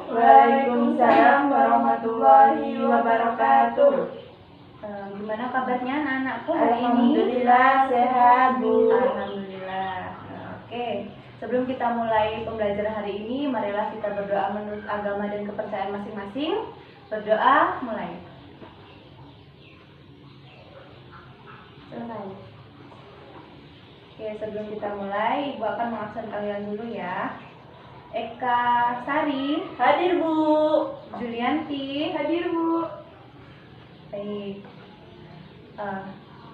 Waalaikumsalam warahmatullahi wabarakatuh. Gimana kabarnya anak-anakku hari ini? Alhamdulillah sehat, Bu. Alhamdulillah. Oke. Sebelum kita mulai pembelajaran hari ini, marilah kita berdoa menurut agama dan kepercayaan masing-masing. Berdoa, mulai. Selesai. Oke, sebelum kita mulai, Ibu akan mengabsen kalian dulu ya. Eka Sari, Hadir, Bu. Julianti, Hadir, Bu. baik.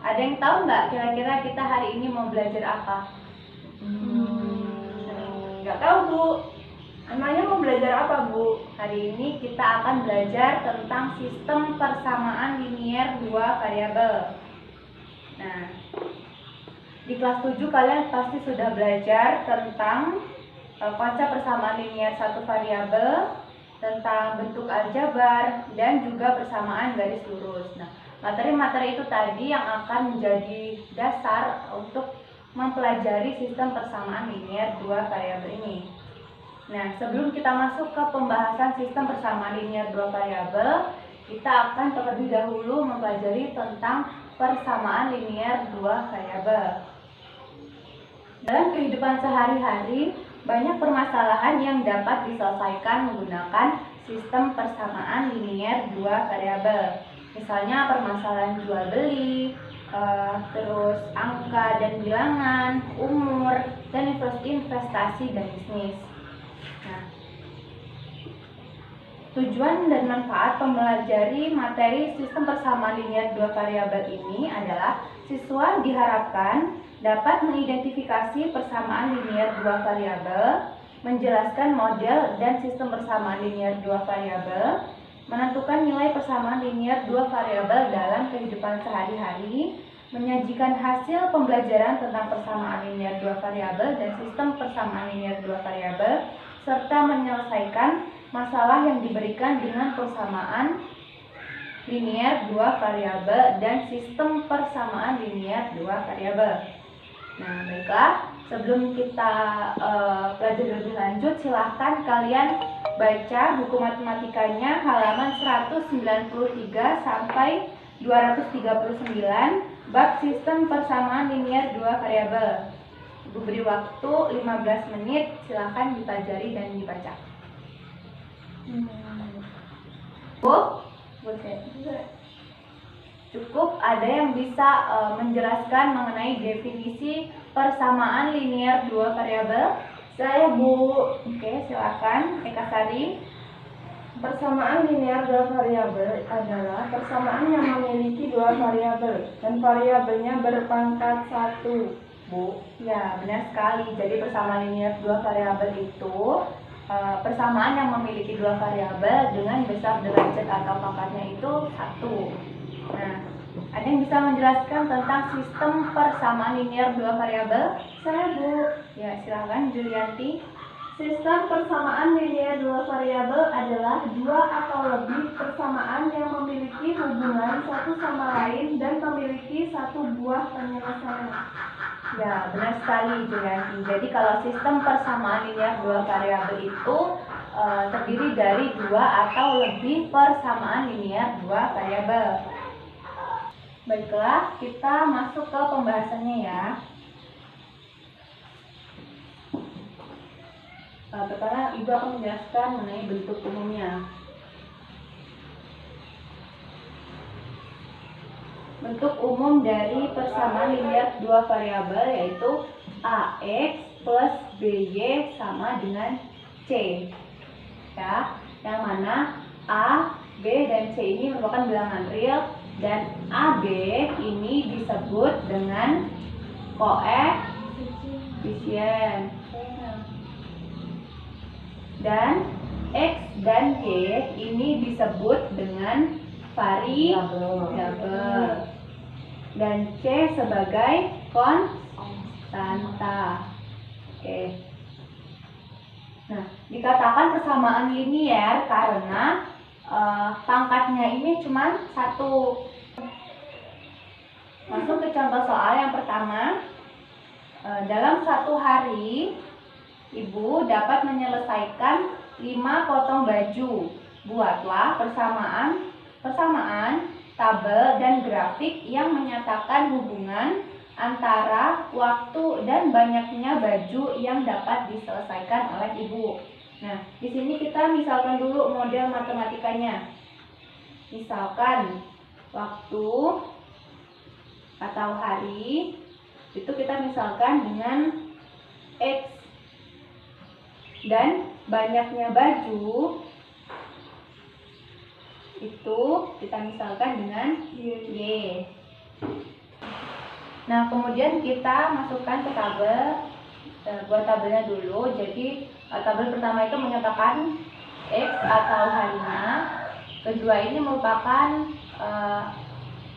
Ada yang tahu nggak kira-kira kita hari ini mau belajar apa? Nggak tahu, Bu. Emangnya mau belajar apa, Bu? Hari ini kita akan belajar tentang sistem persamaan linier dua variabel. Nah, di kelas 7 kalian pasti sudah belajar tentang konsep persamaan linier satu variabel, tentang bentuk aljabar, dan juga persamaan garis lurus. Nah, materi-materi itu tadi yang akan menjadi dasar untuk mempelajari sistem persamaan linier dua variabel ini. Nah, sebelum kita masuk ke pembahasan sistem persamaan linier dua variabel, kita akan terlebih dahulu mempelajari tentang persamaan linier dua variabel. Dalam kehidupan sehari-hari, banyak permasalahan yang dapat diselesaikan menggunakan sistem persamaan linier dua variabel. Misalnya permasalahan jual beli, terus angka dan bilangan, umur, dan investasi dan bisnis. Nah, tujuan dan manfaat mempelajari materi sistem persamaan linier dua variabel ini adalah siswa diharapkan dapat mengidentifikasi persamaan linier dua variabel, menjelaskan model dan sistem persamaan linier dua variabel, menentukan nilai persamaan linier dua variabel dalam kehidupan sehari-hari, menyajikan hasil pembelajaran tentang persamaan linier dua variabel dan sistem persamaan linier dua variabel, serta menyelesaikan masalah yang diberikan dengan persamaan linier dua variabel dan sistem persamaan linier dua variabel. Nah, baiklah, sebelum kita belajar lebih lanjut, silahkan kalian baca buku matematikanya halaman 193 sampai 239 bab sistem persamaan linier dua variabel. Ibu beri waktu 15 menit, silahkan dipelajari dan dibaca. Cukup ada yang bisa menjelaskan mengenai definisi persamaan linier dua variabel? Saya, Bu. Oke, silakan Eka Sari. Persamaan linier dua variabel adalah persamaan yang memiliki dua variabel dan variabelnya berpangkat 1, Bu. Ya, benar sekali. Jadi persamaan linier dua variabel itu persamaan yang memiliki dua variabel dengan besar derajat atau pangkatnya itu 1. Nah, ada yang bisa menjelaskan tentang sistem persamaan linier dua variabel? Saya, Bu. Ya, silakan Julianti. Sistem persamaan linier dua variabel adalah dua atau lebih persamaan yang memiliki hubungan satu sama lain dan memiliki satu buah penyelesaian. Ya, benar sekali Julianti. Jadi kalau sistem persamaan linier dua variabel itu terdiri dari dua atau lebih persamaan linier dua variabel. Baiklah, kita masuk ke pembahasannya ya. Pertama, Ibu akan menjelaskan mengenai bentuk umumnya. Bentuk umum dari persamaan linier dua variabel yaitu AX plus BY sama dengan C. Ya, yang mana A, B, dan C ini merupakan bilangan real dan AB ini disebut dengan koefisien. Dan X dan Y ini disebut dengan variabel dan C sebagai konstanta. Oke. Nah, dikatakan persamaan linier karena pangkatnya ini cuma 1. Masuk ke contoh soal yang pertama. Dalam satu hari Ibu dapat menyelesaikan 5 potong baju. Buatlah persamaan tabel dan grafik yang menyatakan hubungan antara waktu dan banyaknya baju yang dapat diselesaikan oleh ibu. Nah, di sini kita misalkan dulu model matematikanya. Misalkan waktu atau hari itu kita misalkan dengan X, dan banyaknya baju itu kita misalkan dengan Y. Nah, kemudian kita masukkan ke tabel. Buat tabelnya dulu. Jadi tabel pertama itu menyatakan X atau harinya. Kedua ini merupakan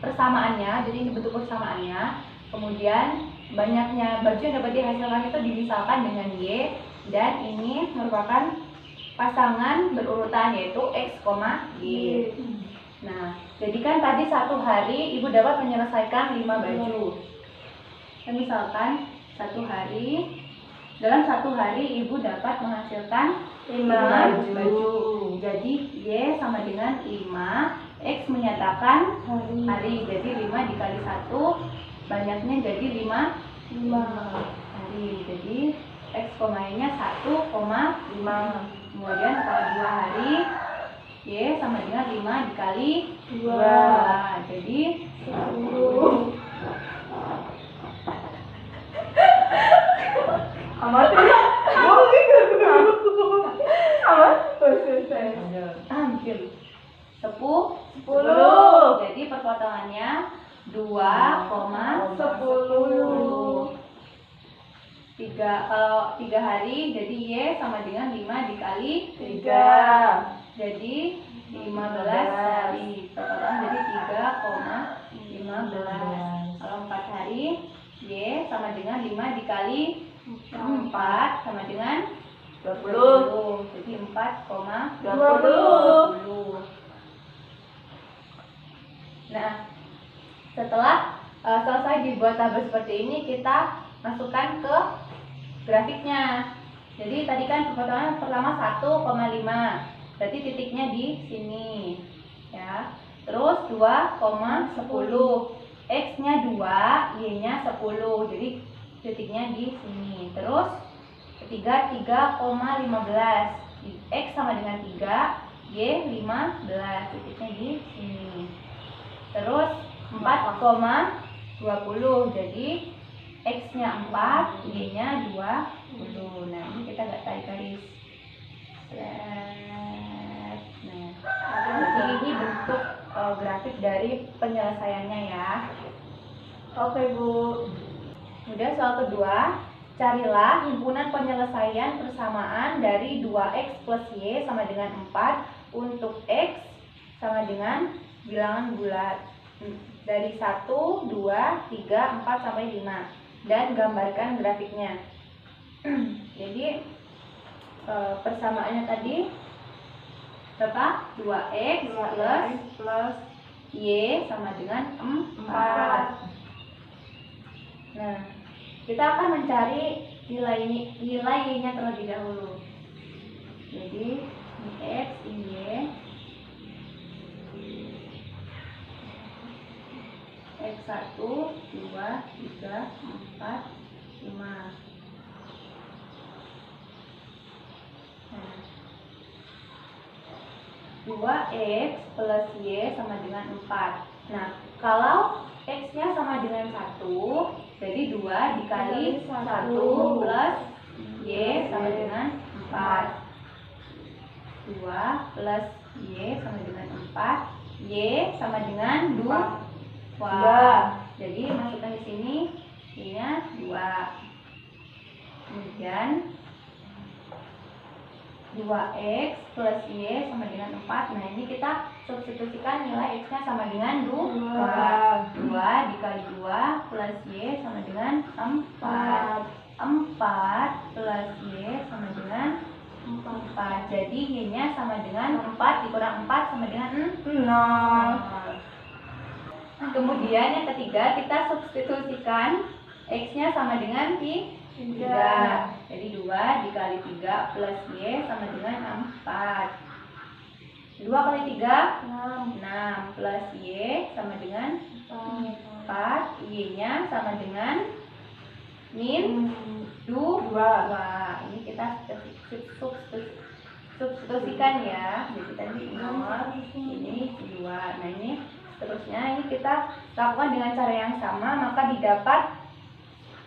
persamaannya, jadi ini bentuk persamaannya. Kemudian banyaknya baju yang dapat dihasilkan itu dimisalkan dengan Y, dan ini merupakan pasangan berurutan yaitu X, Y. Nah, jadi kan tadi satu hari ibu dapat menyelesaikan 5 baju. Dan misalkan dalam satu hari ibu dapat menghasilkan 5 baju. Jadi Y sama dengan 5, X menyatakan hari. Jadi 5 dikali 1, banyaknya jadi 5 hari. Jadi X, Y-nya 1,5. Kemudian kalau 2 hari, Y sama dengan 5 dikali 2. Jadi 10. Amat ya? Hampir 10. Jadi perpotongannya 2,10. Kalau 3 hari, jadi Y sama dengan 5 dikali 3. Jadi 15 hari. Perpotongan jadi 3,15. Kalau 4 hari, Y sama dengan 5 dikali 4 sama dengan 20. Jadi 4,20. Nah, setelah selesai dibuat tabel seperti ini, kita masukkan ke grafiknya. Jadi tadi kan perpotongan pertama 1,5. Berarti titiknya di sini. Ya. Terus 2,10. X-nya 2, Y-nya 10. Jadi titiknya di sini. Terus ketiga 3,15. X sama dengan 3, Y 15. Titiknya di sini. Terus 4,20. Jadi X-nya 4, Y-nya 20. Nah, ini kita nggak tarik garis. Nah, jadi ini bentuk grafik dari penyelesaiannya ya. Oke, Bu. Kemudian soal kedua, carilah himpunan penyelesaian persamaan dari 2X plus Y sama dengan 4 untuk X sama dengan bilangan bulat dari 1, 2, 3, 4 sampai 5, dan gambarkan grafiknya. Jadi persamaannya tadi berapa? 2X plus Y sama dengan 4. Nah, kita akan mencari nilai Y-nya terlebih dahulu. Jadi ini X, ini Y. X1, 2, 3, 4, 5. Nah, 2X plus Y sama dengan 4. Nah, kalau X-nya sama dengan 1, jadi 2 dikali 1 plus Y sama dengan 4. 2 plus Y sama dengan 4. Y sama dengan 2. Jadi masukkan di sini, Y-nya 2. Kemudian 2X plus Y sama dengan 4. Nah, ini kita substitusikan nilai X-nya sama dengan 2. 2 dikali 2 plus Y sama dengan 4. 4 plus Y sama dengan 4. Jadi Y-nya sama dengan 4 dikurang 4 sama dengan 0. Kemudian yang ketiga, kita substitusikan X-nya sama dengan 3. Jadi 2 dikali 3 plus Y sama dengan 4. 2 kali 3 6 plus Y sama dengan 4. Y-nya sama dengan min 2. Ini kita substitusikan ya. Jadi tadi 0, ini 2. Nah ini seterusnya ini kita lakukan dengan cara yang sama, maka didapat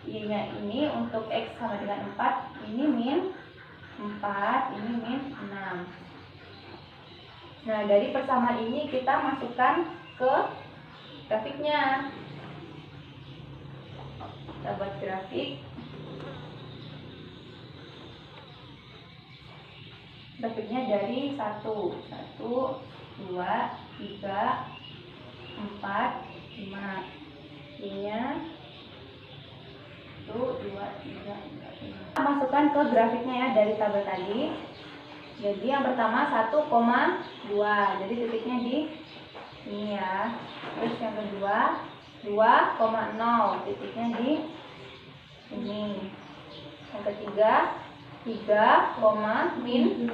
Y-nya ini untuk X sama dengan 4, ini min 4, ini min 6. Nah, dari persamaan ini kita masukkan ke grafiknya. Kita buat grafik. Grafiknya dari 1, 2, 3, 4, 5. Ini-nya 1, 2, 3, 4, 5. Kita masukkan ke grafiknya ya dari tabel tadi. Jadi yang pertama 1,2. Jadi titiknya di ini ya. Terus yang kedua 2,0. Titiknya di ini. Yang ketiga 3, min 2.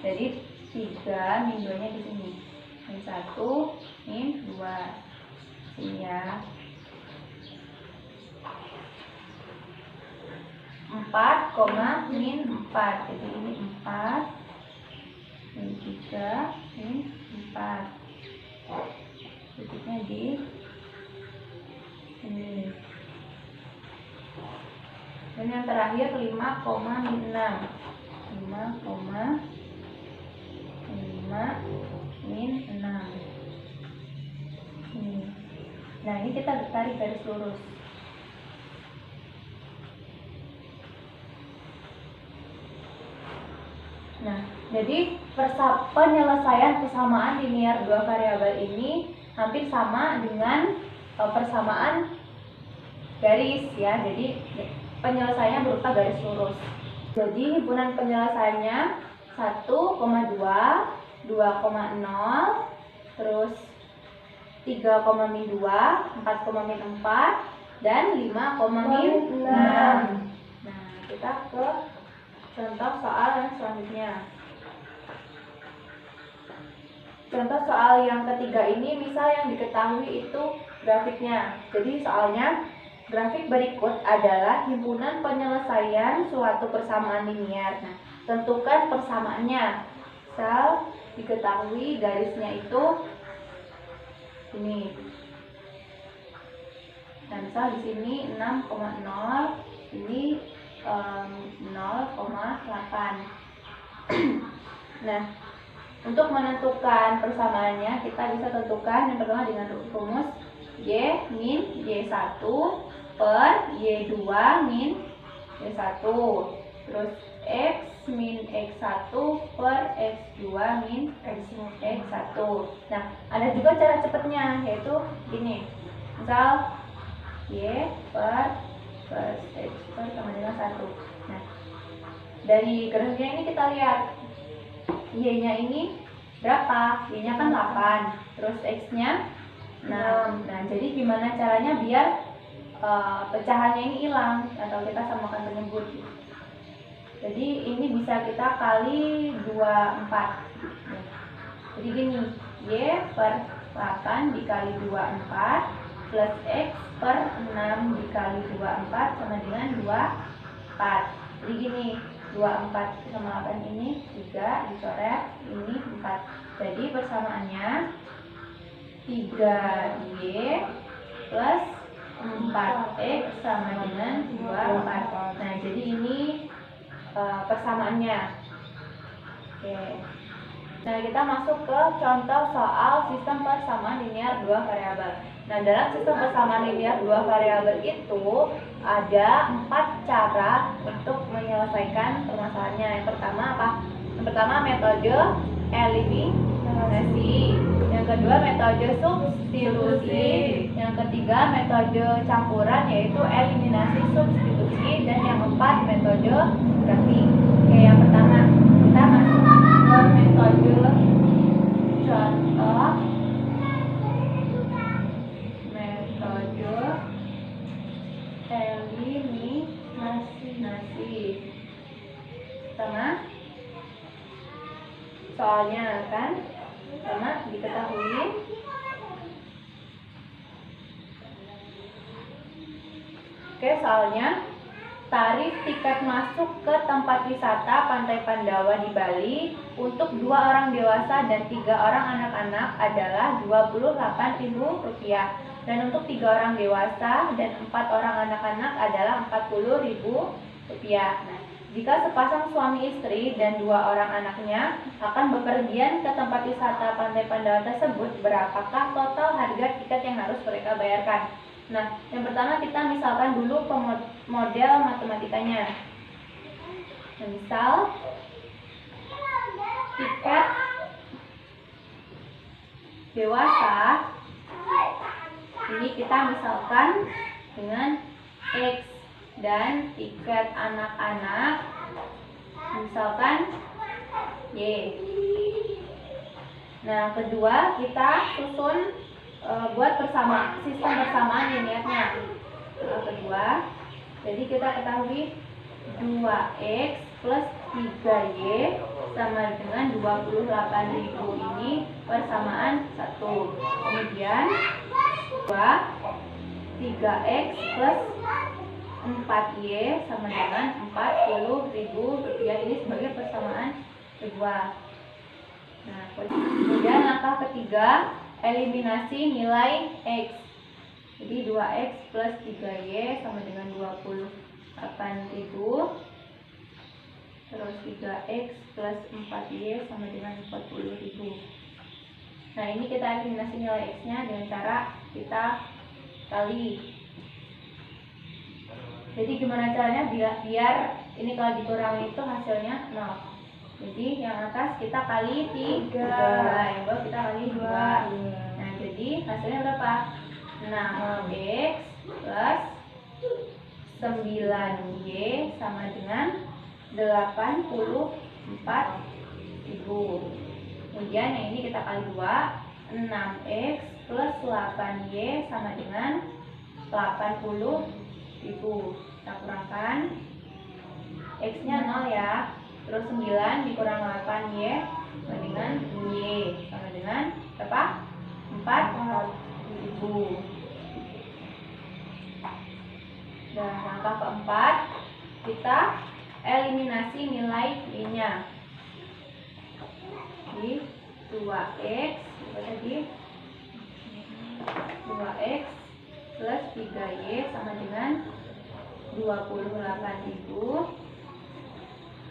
Jadi 3 min 2 nya di sini. Min 1 min 2. Ini ya. 4, min 4. Jadi ini 4 min 3 min 4. Titiknya di ini. Dan yang terakhir 5, min 6. 5, min 6. Ini. Nah, ini kita tarik garis lurus. Nah, jadi penyelesaian persamaan linear dua variabel ini hampir sama dengan persamaan garis ya. Jadi penyelesaiannya berupa garis lurus. Jadi himpunan penyelesaiannya 1,2, 2,0, terus 3, min 2, 4, min 4, dan 5, min 6. Nah, kita ke contoh soal yang selanjutnya. Contoh soal yang ketiga ini, misal yang diketahui itu grafiknya. Jadi soalnya, grafik berikut adalah himpunan penyelesaian suatu persamaan linear. Nah, tentukan persamaannya. Misal diketahui garisnya itu ini. Nah, misal di sini 6,0, ini 0,8. Nah, untuk menentukan persamaannya kita bisa tentukan yang pertama dengan rumus Y min Y1 per Y2 min Y1, terus X min X1 per X2 min X1. Nah, ada juga cara cepatnya, yaitu gini. Misal Y per X per sama dengan 1. Nah, dari grafiknya ini kita lihat Y-nya ini berapa? Y-nya kan 8, terus X-nya 6. Nah, jadi gimana caranya biar pecahannya ini hilang atau kita samakan penyebut. Jadi ini bisa kita kali 24. Jadi gini, Y per 8 dikali 24 plus X per 6 dikali 24 sama dengan 24. Jadi gini, 24 sama 8 ini 3 dicoret, ini 4. Jadi persamaannya 3Y plus 4X sama dengan 24. Nah, jadi ini persamaannya. Oke. Nah, kita masuk ke contoh soal sistem persamaan linear dua variabel. Nah, dalam sistem persamaan linear dua variabel itu ada 4 cara untuk menyelesaikan permasalahannya. Yang pertama apa? Yang pertama metode eliminasi. Yang kedua metode substitusi. Yang ketiga metode campuran, yaitu eliminasi substitusi. Dan yang keempat metode grafik. Oke, yang pertama kita masuk ke metode contoh. Metode eliminasi. soalnya kan, karena diketahui soalnya tarif tiket masuk ke tempat wisata Pantai Pandawa di Bali untuk 2 orang dewasa dan 3 orang anak-anak adalah Rp28.000 dan untuk 3 orang dewasa dan 4 orang anak-anak adalah Rp40.000. Nah, jika sepasang suami istri dan 2 orang anaknya akan bepergian ke tempat wisata Pantai Pandawa tersebut, berapakah total harga tiket yang harus mereka bayarkan? Nah, yang pertama kita misalkan dulu model matematikanya. Misal tiket dewasa ini kita misalkan dengan X dan tiket anak-anak misalkan Y. Nah, kedua kita susun buat sistem persamaan linearnya. Kedua, jadi kita ketahui 2x plus 3y sama dengan 28.000 ini persamaan 1. Kemudian 3x plus 4y sama dengan 40.000 ini sebagai persamaan kedua. Nah, kemudian langkah ketiga, eliminasi nilai x. Jadi 2x plus 3y sama dengan 28.000. Terus 3x plus 4y sama dengan 40.000. Nah, ini kita eliminasi nilai x-nya dengan cara kita kali. Jadi gimana caranya biar ini kalau dikurangi itu hasilnya 0. Jadi yang atas kita kali 3, yang bawah kita kali 2. Nah, jadi hasilnya berapa? 6x plus 9y sama dengan 84.000. Kemudian yang ini kita kali 2, 6x plus 8y sama dengan 80.000. Kita kurangkan, x-nya 0 ya. Terus 9 dikurang 8y sama dengan y sama dengan berapa? 4.000. Dan langkah keempat kita eliminasi nilai y-nya. Jadi 2x tadi 2x plus 3y sama dengan 28.000.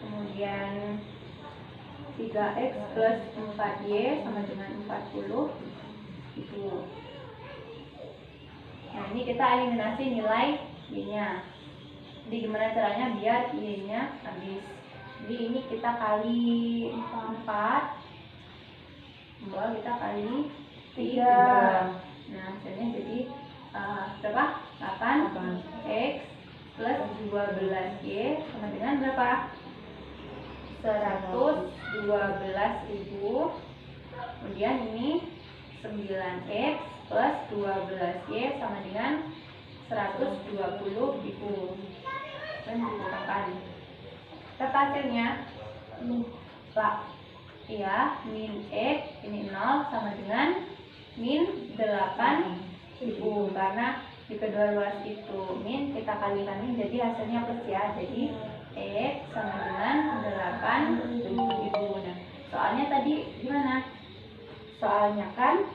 Kemudian 3x plus 4y sama dengan 40.000. Nah, ini kita eliminasi nilai y-nya. Jadi gimana caranya biar y-nya habis? Jadi ini kita kali 4, bahwa kita kali 3. Nah, hasilnya jadi berapa? 8x plus 12y sama dengan berapa? 112.000. Kemudian ini 9x plus 12y sama dengan 120.000. Dan dikurangkan. Kita hasilnya min x ini 0 sama dengan min 8.000. Karena di kedua ruas itu min kita kalikan min, jadi hasilnya plus ya. Jadi x sama dengan 8.000. Nah, soalnya tadi gimana? Soalnya kan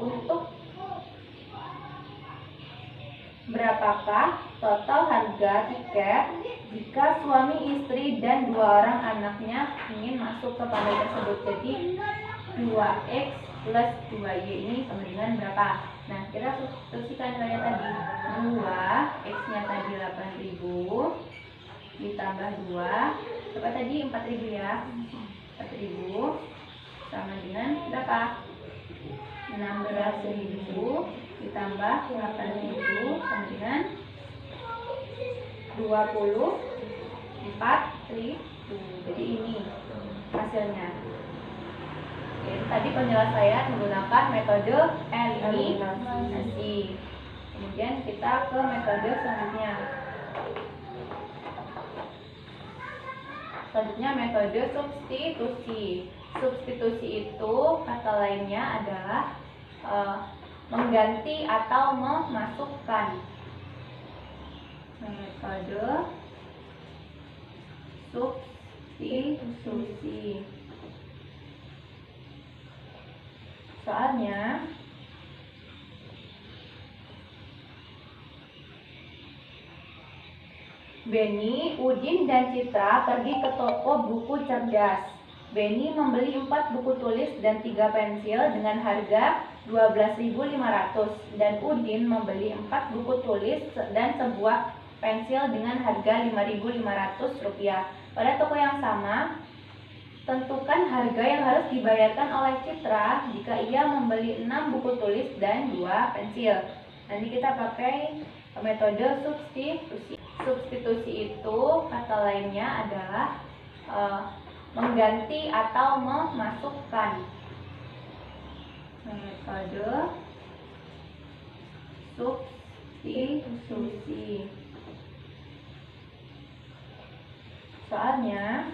untuk berapakah total harga tiket jika suami istri dan 2 orang anaknya ingin masuk ke pantai tersebut? Jadi 2x plus 2y ini sama dengan berapa? Nah, kita substitusikan nilainya tadi. 2 x-nya tadi 8.000 ditambah 2 berapa tadi? 4.000 ya. 4.000 sama dengan berapa? 16.000 ditambah 8.000 sama dengan 24.000. Jadi ini hasilnya. Oke, tadi penyelesaian menggunakan metode eliminasi. Kemudian kita ke metode selanjutnya. Selanjutnya metode substitusi. Substitusi itu kata lainnya adalah mengganti atau memasukkan. Metode substitusi. Soalnya Beni, Udin, dan Citra pergi ke toko buku cerdas. Beni membeli 4 buku tulis dan 3 pensil dengan harga 12.500 dan Udin membeli 4 buku tulis dan sebuah pensil dengan harga 5.500 rupiah. Pada toko yang sama, tentukan harga yang harus dibayarkan oleh Citra jika ia membeli 6 buku tulis dan 2 pensil. Nanti kita pakai metode substitusi. Substitusi itu kata lainnya adalah mengganti atau memasukkan. Metode substitusi. Soalnya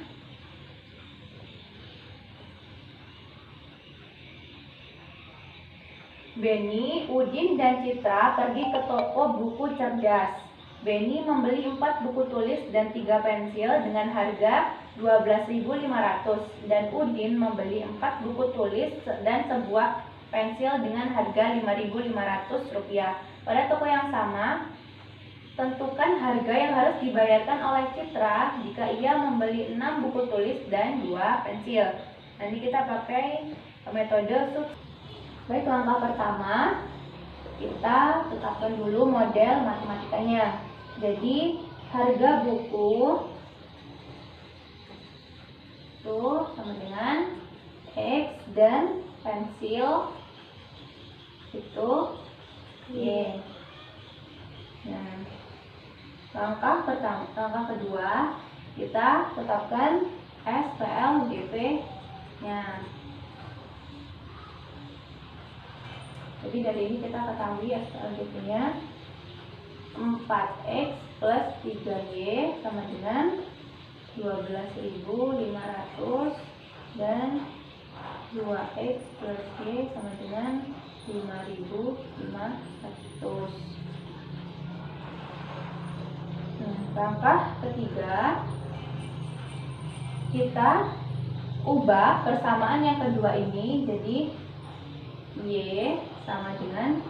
Beni, Udin, dan Citra pergi ke toko buku cerdas. Beni membeli 4 buku tulis dan 3 pensil dengan harga 12.500 dan Udin membeli 4 buku tulis dan sebuah pensil dengan harga 5.500 rupiah. Pada toko yang sama, tentukan harga yang harus dibayarkan oleh Citra jika ia membeli 6 buku tulis dan 2 pensil. Nanti kita pakai metode substitusi. Baik, langkah pertama kita tetapkan dulu model matematikanya. Jadi harga buku itu sama dengan X dan pensil itu Y. Nah, langkah kedua kita tetapkan SPL GP-nya. Jadi dari ini kita ketahui SPLGP-nya 4X plus 3Y sama dengan 12.500 dan 2X plus Y sama dengan 5.500. Langkah ketiga kita ubah persamaan yang kedua ini jadi Y sama dengan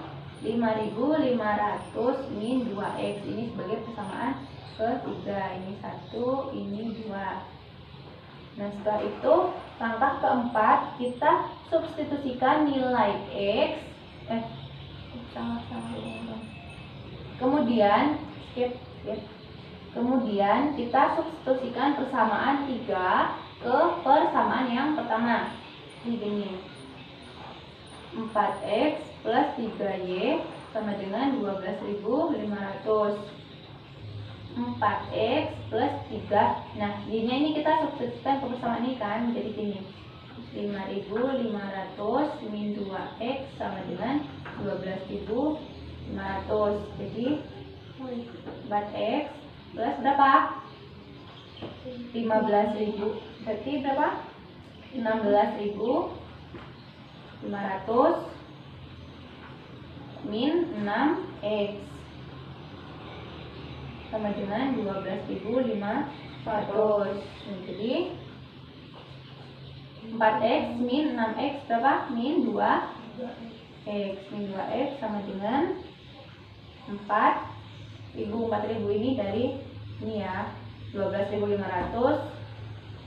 5.500 min 2X. Ini sebagai persamaan ketiga. Ini 1, ini 2. Nah, setelah itu langkah keempat kita substitusikan nilai X. Kemudian kita substitusikan persamaan 3 ke persamaan yang pertama. Begini. 4X plus 3Y sama dengan 12.500. 4X plus 3. Nah, ini kita substitusikan ke persamaan ini kan, jadi gini. 5.500 min 2X sama dengan 12.500. Jadi 4X plus berapa? 15.000. Berarti berapa? 16.500 min 6X sama dengan 12.500. Jadi 4X min 6X berapa? Min 2X. Min 2X sama dengan 4.000 ini dari ini ya, 12.500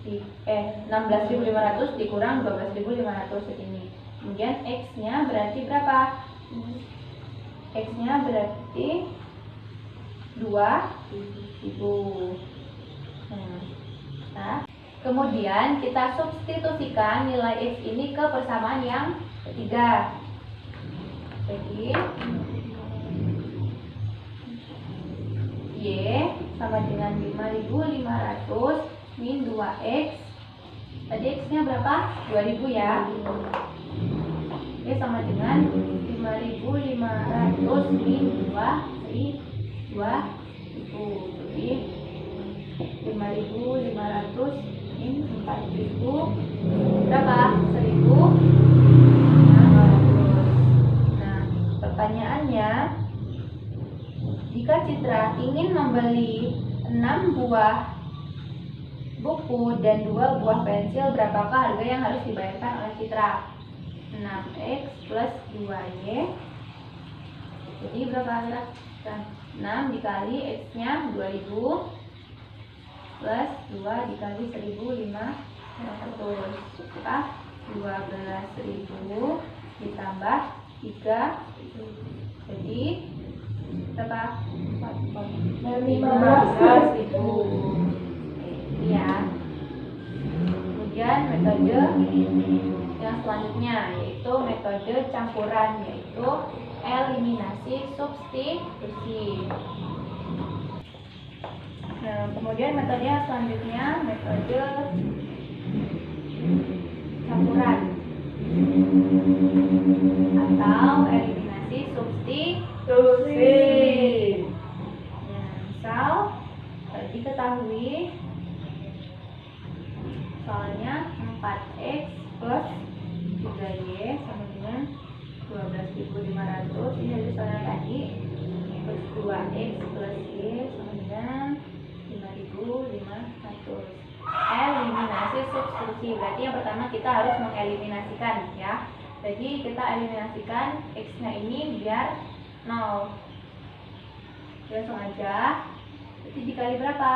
16.500 dikurang 12.500 ini. Kemudian X-nya berarti berapa? X-nya berarti 2.000. Nah, kemudian kita substitusikan nilai X ini ke persamaan yang ketiga. Jadi Y sama dengan 5.500 min 2X. Tadi X-nya berapa? 2.000 ya. Y sama dengan 5.500 min 2.000. Jadi 5.500 ini 4.000 berapa? 1.500. Nah, pertanyaannya, jika Citra ingin membeli 6 buah buku dan 2 buah pensil, berapakah harga yang harus dibayarkan oleh Citra? 6x plus 2y. Jadi berapa kira? 6 dikali x-nya 2000 plus 2 dikali 1.500. 12.000 ditambah 3. Jadi berapa? 15.000. Ya. Kemudian metode yang selanjutnya yaitu metode campuran, yaitu eliminasi substitusi. Nah, kemudian metode yang selanjutnya metode campuran atau eliminasi substitusi. Nah, misal diketahui soalnya 4x plus 3y sama dengan 12.500. Ini dari soalnya tadi, plus 2x plus y sama dengan 5.500. Eliminasi substitusi, berarti yang pertama kita harus mengeliminasikan ya. Jadi kita eliminasikan x-nya ini biar 0. Langsung aja. Jadi dikali berapa?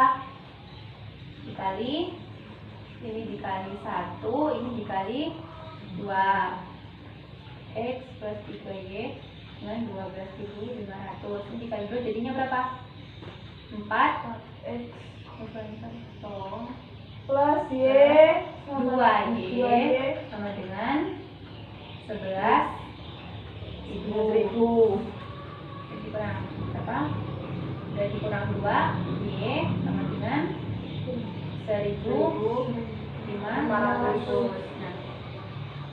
Dikali, ini dikali 1, ini dikali 2. X plus 3y dengan 12.500. Ini dikali 2 jadinya berapa? 4x plus y 2y sama dengan 11.000. Jadi kurang berapa? Berarti kurang 2, y sama dengan 1.500. Nah,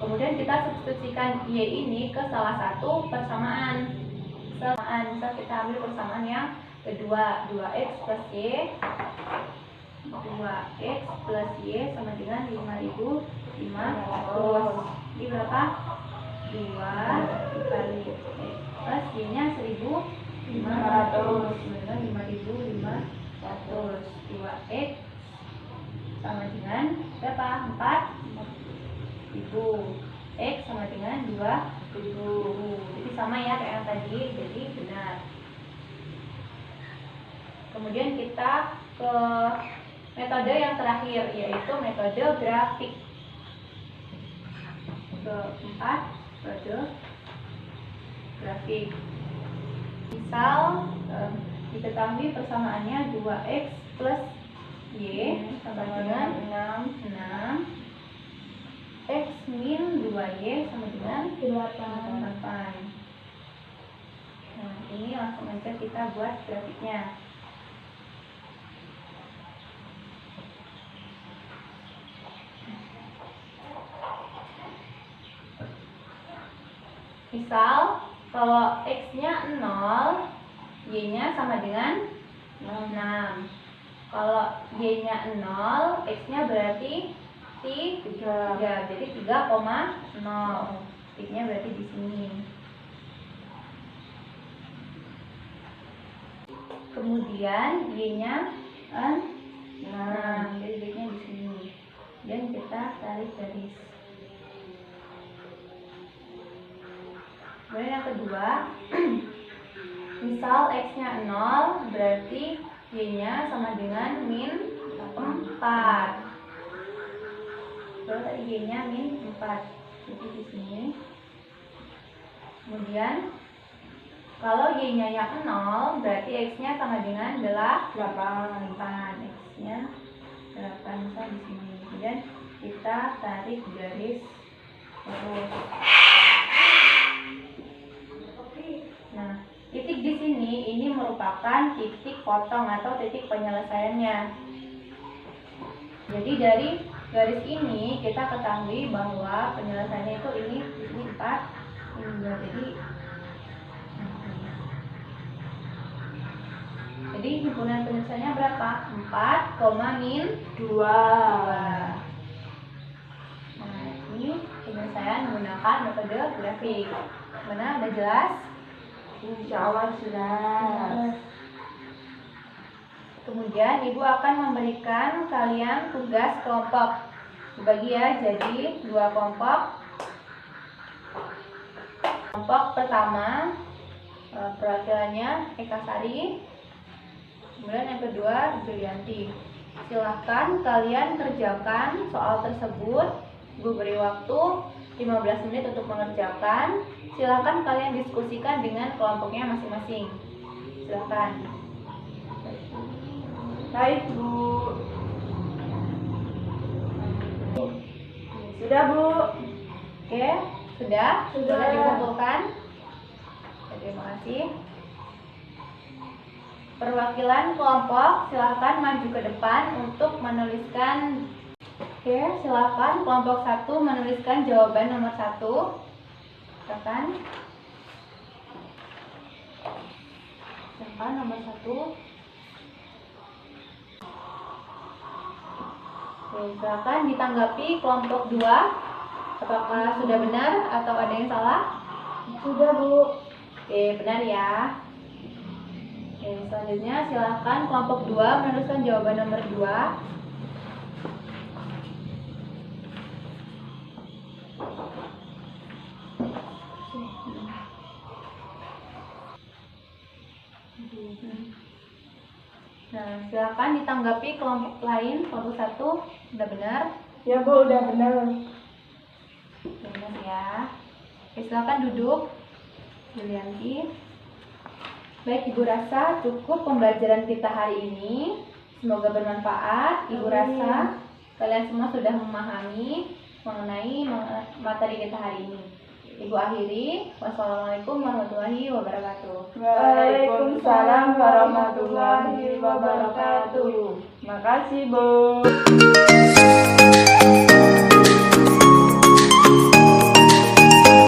kemudian kita substitusikan y ini ke salah satu persamaan. Misal kita ambil persamaan yang kedua, 2x plus y. 2x plus y sama dengan 5.500. Ini berapa? 2 dikali x plus y nya 1.500 dengan 5.500. 2x sama dengan berapa? 4.000. X sama dengan 2.000. Jadi sama ya kayak yang tadi, jadi benar. Kemudian kita ke metode yang terakhir, yaitu metode grafik. Keempat, metode grafik. Misal diketahui persamaannya 2x plus y sama dengan 6. X min 2y sama dengan 8. Nah, ini langsung aja kita buat grafiknya. Misal kalau x-nya 0, y-nya sama dengan 6. Kalau y-nya 0, x-nya berarti 3. Jadi 3,0. Titiknya berarti di sini. Kemudian y-nya 6. Jadi y-nya di sini. Dan kita tarik garis. Kemudian yang kedua, misal x-nya 0, berarti y-nya sama dengan min 4. Kalau tadi y-nya min 4, jadi di sini. Kemudian kalau y-nya yang 0, berarti x-nya sama dengan 8. X-nya 8 misal di sini. Kemudian kita tarik garis lurus. Nah, titik di sini ini merupakan titik potong atau titik penyelesaiannya. Jadi dari garis ini kita ketahui bahwa penyelesaiannya itu ini 4, ini 2. Jadi Jadi himpunan penyelesaiannya berapa? 4, min 2. 2. Nah, ini penyelesaian menggunakan metode grafik. Mana udah jelas? Insya Allah sudah. Kemudian ibu akan memberikan kalian tugas kelompok. Dibagi ya, jadi 2 kelompok. Kelompok pertama perwakilannya Eka Sari. Kemudian yang kedua Julianti. Silahkan kalian kerjakan soal tersebut. Ibu beri waktu 15 menit untuk mengerjakan. Silahkan kalian diskusikan dengan kelompoknya masing-masing. Silahkan. Baik, Bu. Sudah, Bu. Oke, sudah? Sudah. Boleh dikumpulkan? Terima kasih. Perwakilan kelompok silahkan maju ke depan untuk menuliskan. Oke, silahkan kelompok 1 menuliskan jawaban nomor 1. Silakan. Silakan nomor 1. Oke, silakan ditanggapi kelompok 2. Apakah sudah benar atau ada yang salah? Sudah, Bu. Oke, benar ya. Oke, selanjutnya silakan kelompok 2 menuliskan jawaban nomor 2. Nah, silakan ditanggapi kelompok lain, kelompok 1 sudah benar. Ya, Bu, udah benar. Benar ya. Oke, silakan duduk. Julianti. Baik, Ibu rasa cukup pembelajaran kita hari ini. Semoga bermanfaat. Ibu rasa kalian semua sudah memahami mengenai materi kita hari ini. Ibu akhiri. Wassalamualaikum warahmatullahi wabarakatuh. Waalaikumsalam warahmatullahi wabarakatuh. Makasih, Bu.